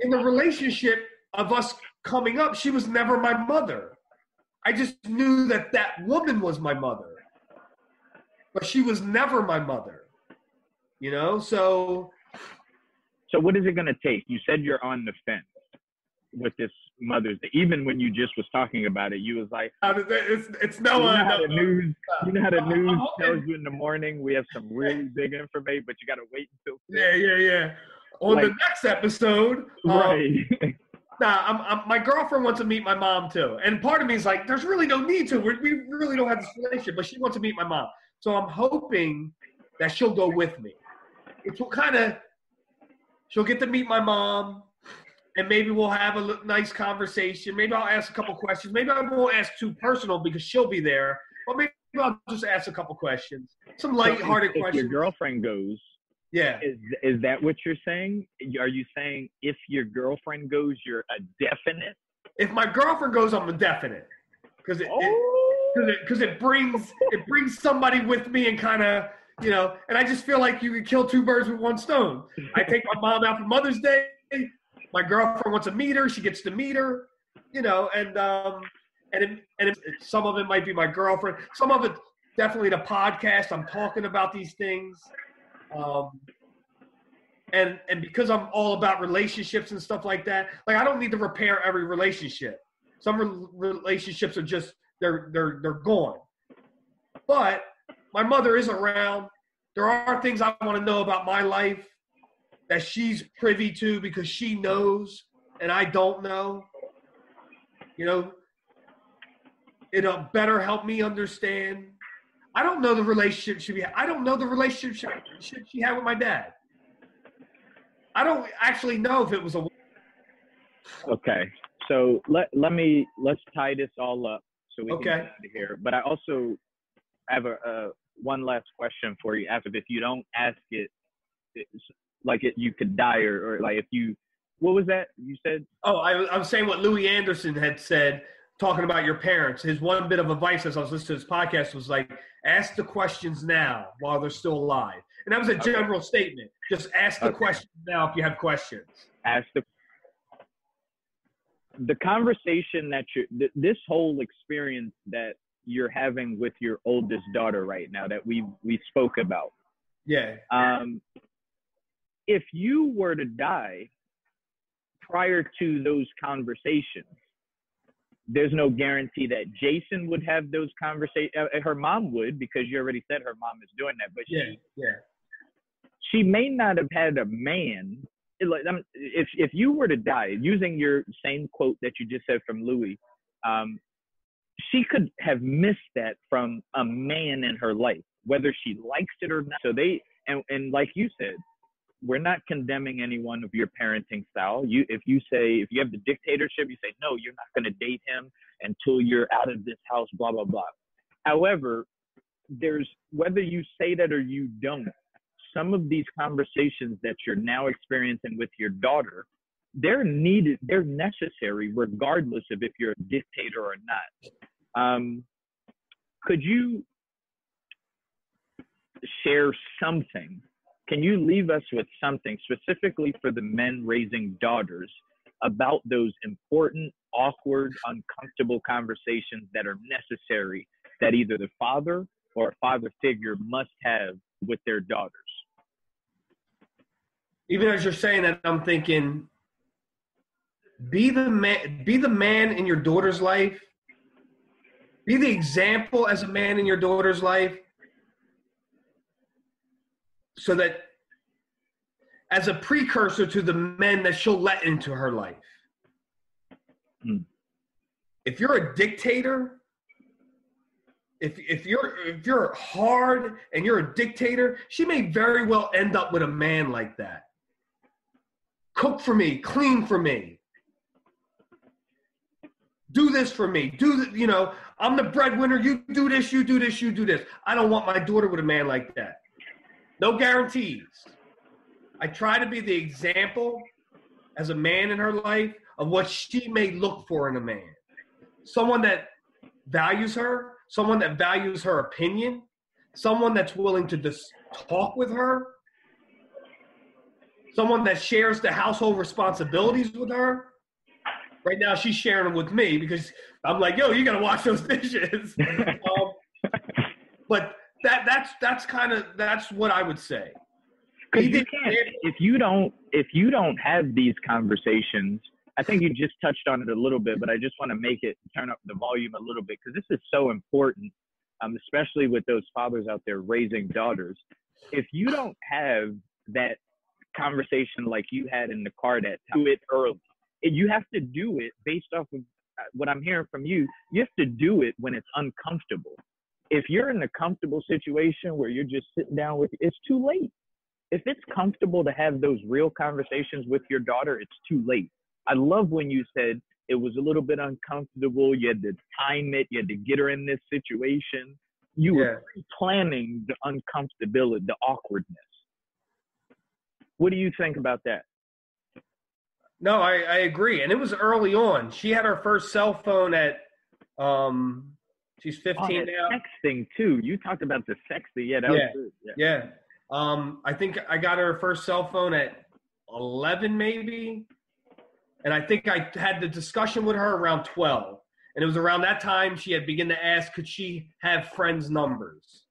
in the relationship of us coming up, she was never my mother. I just knew that that woman was my mother, but she was never my mother, you know? So what is it going to take? You said you're on the fence with this Mother's Day. Even when you just was talking about it, you was like, it's no, you know how the news, tells you in the morning, we have some really big information, but you got to wait until. Yeah. On the next episode, right. My girlfriend wants to meet my mom too, and part of me is like, there's really no need to. We really don't have this relationship, but she wants to meet my mom, so I'm hoping that she'll go with me. It's she'll get to meet my mom, and maybe we'll have a nice conversation. Maybe I'll ask a couple questions. Maybe I won't ask too personal because she'll be there, but maybe I'll just ask a couple questions, some lighthearted questions. If your girlfriend goes. Yeah. Is that what you're saying? Are you saying if your girlfriend goes, you're a definite? If my girlfriend goes, I'm a definite. Because it brings somebody with me and kind of, you know, and I just feel like you can kill two birds with one stone. I take my mom out for Mother's Day. My girlfriend wants to meet her. She gets to meet her, you know, and some of it might be my girlfriend. Some of it definitely the podcast. I'm talking about these things. And because I'm all about relationships and stuff like that, like I don't need to repair every relationship. Some relationships are just they're gone. But my mother is around. There are things I want to know about my life that she's privy to because she knows and I don't know. You know, it'll better help me understand. I don't know the relationship she had. I don't know the relationship she had with my dad. I don't actually know if it was a. Okay, so let's tie this all up so we can get out of here. But I also have a one last question for you. After, if you don't ask it, you could die or like if you. What was that you said? Oh, I was saying what Louis Anderson had said. Talking about your parents, his one bit of advice as I was listening to his podcast was like, ask the questions now while they're still alive. And that was a general statement. Just ask the questions now if you have questions. Ask the conversation that this whole experience that you're having with your oldest daughter right now that we spoke about. Yeah. If you were to die prior to those conversations, there's no guarantee that Jason would have those conversations. Her mom would, because you already said her mom is doing that. But she may not have had a man. If you were to die, using your same quote that you just said from Louis, she could have missed that from a man in her life, whether she likes it or not. So and like you said, we're not condemning anyone of your parenting style. If you have the dictatorship, you say, no, you're not going to date him until you're out of this house, blah, blah, blah. However, whether you say that or you don't, some of these conversations that you're now experiencing with your daughter, they're necessary regardless of if you're a dictator or not. Could you share something? Can you leave us with something specifically for the men raising daughters about those important, awkward, uncomfortable conversations that are necessary that either the father or a father figure must have with their daughters? Even as you're saying that, I'm thinking, be the man in your daughter's life. Be the example as a man in your daughter's life. So that as a precursor to the men that she'll let into her life. If you're a dictator, if you're hard and you're a dictator, she may very well end up with a man like that. Cook for me, clean for me. Do this for me. I'm the breadwinner. You do this, you do this, you do this. I don't want my daughter with a man like that. No guarantees. I try to be the example as a man in her life of what she may look for in a man. Someone that values her, someone that values her opinion, someone that's willing to just talk with her, someone that shares the household responsibilities with her. Right now, she's sharing them with me because I'm like, yo, you got to wash those dishes. But that's what I would say. Because you can't, if you don't have these conversations, I think you just touched on it a little bit, but I just want to turn up the volume a little bit, because this is so important, especially with those fathers out there raising daughters. If you don't have that conversation like you had in the car, that do it early. You have to do it based off of what I'm hearing from you. You have to do it when it's uncomfortable. If you're in a comfortable situation where you're just sitting down with, it's too late. If it's comfortable to have those real conversations with your daughter, it's too late. I love when you said it was a little bit uncomfortable. You had to time it. You had to get her in this situation. You were planning the uncomfortability, the awkwardness. What do you think about that? No, I agree. And it was early on. She had her first cell phone at, she's 15 now. Sexting too. You talked about the sexting. Yeah, that was good. Yeah. I think I got her first cell phone at 11 maybe. And I think I had the discussion with her around 12. And it was around that time she had begun to ask, could she have friends' numbers?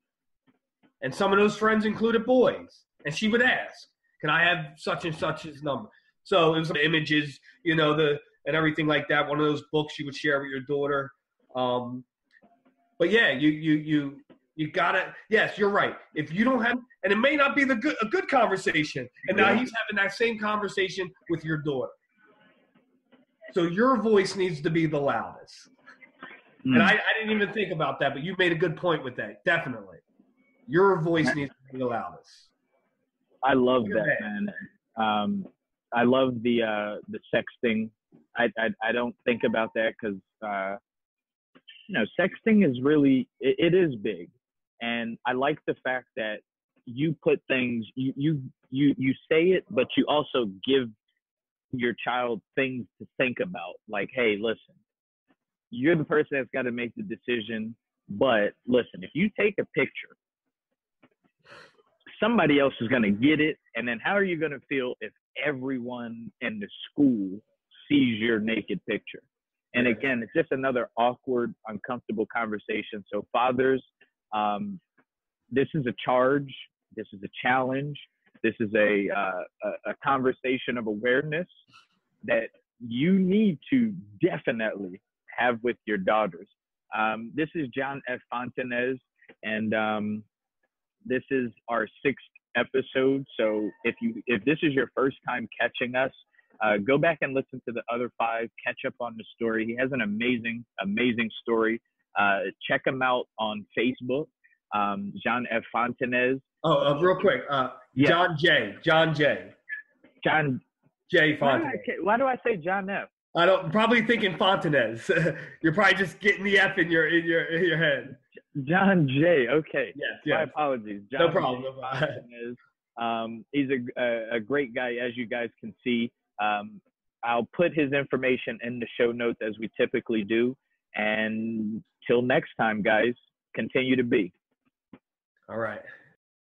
And some of those friends included boys. And she would ask, can I have such and such's number? So it was images, and everything like that. One of those books you would share with your daughter. But yeah, you gotta. Yes, you're right. If you don't have, and it may not be a good conversation. And now he's having that same conversation with your daughter. So your voice needs to be the loudest. And I didn't even think about that, but you made a good point with that. Definitely, your voice needs to be the loudest. I love that, man. I love the sexting. I don't think about that because sexting is really it is big, and I like the fact that you put things you say it, but you also give your child things to think about. Like, hey, listen, you're the person that's got to make the decision, but listen, if you take a picture, somebody else is going to get it, and then how are you going to feel if everyone in the school sees your naked picture? And again, it's just another awkward, uncomfortable conversation. So fathers, this is a charge. This is a challenge. This is a conversation of awareness that you need to definitely have with your daughters. This is John F. Fontanez, and this is our 6th episode. So if this is your first time catching us, go back and listen to the other 5, catch up on the story. He has an amazing, amazing story. Check him out on Facebook, John F. Fontanez. Oh, real quick. John J. John J Fontanez. Why do I say John F? I'm probably thinking Fontanez. You're probably just getting the F in your head. John J. Okay. Yes. My apologies. John No problem. Fontanez. He's a great guy, as you guys can see. I'll put his information in the show notes as we typically do. And till next time, guys, continue to be. All right.